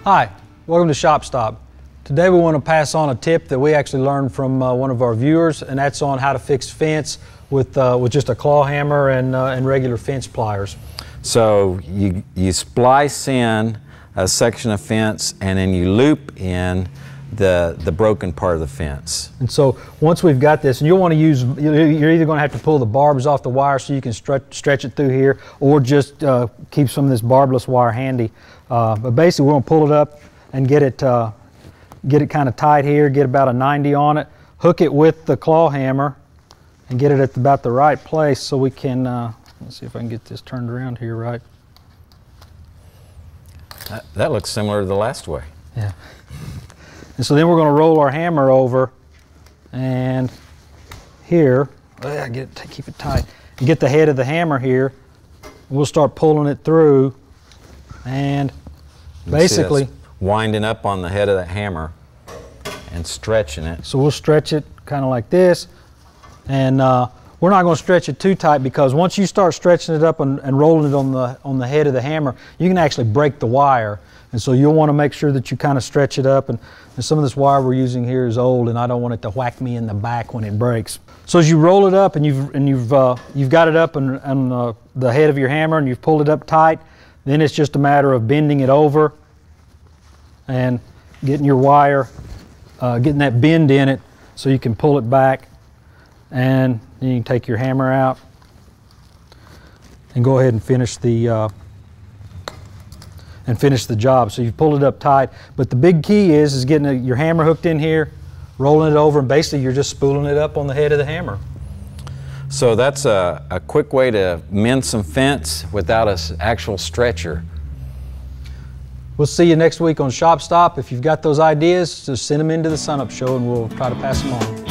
Hi, welcome to Shop Stop. Today we want to pass on a tip that we actually learned from one of our viewers, and that's on how to fix fence with just a claw hammer and regular fence pliers. So you splice in a section of fence and then you loop in the broken part of the fence. And so once we've got this, and you'll want to use, you're either going to have to pull the barbs off the wire so you can stretch it through here, or just keep some of this barbless wire handy. But basically we're going to pull it up and get it kind of tight here, get about a 90 on it, hook it with the claw hammer and get it at about the right place so we can, let's see if I can get this turned around here right. That looks similar to the last way. Yeah. And so then we're going to roll our hammer over, and here, keep it tight, and get the head of the hammer here. We'll start pulling it through, and basically winding up on the head of the hammer and stretching it. So we'll stretch it kind of like this, and we're not going to stretch it too tight, because once you start stretching it up and rolling it on the head of the hammer, you can actually break the wire. And so you'll want to make sure that you kind of stretch it up, and some of this wire we're using here is old, and I don't want it to whack me in the back when it breaks. So as you roll it up and you've got it up on the head of your hammer and you've pulled it up tight, then it's just a matter of bending it over and getting your wire, getting that bend in it so you can pull it back, and then you can take your hammer out and go ahead and finish the job. So you've pulled it up tight, but the big key is getting your hammer hooked in here, rolling it over, and basically you're just spooling it up on the head of the hammer. So that's a quick way to mend some fence without an actual stretcher. We'll see you next week on Shop Stop. If you've got those ideas, just send them into the Sun Up Show and we'll try to pass them on.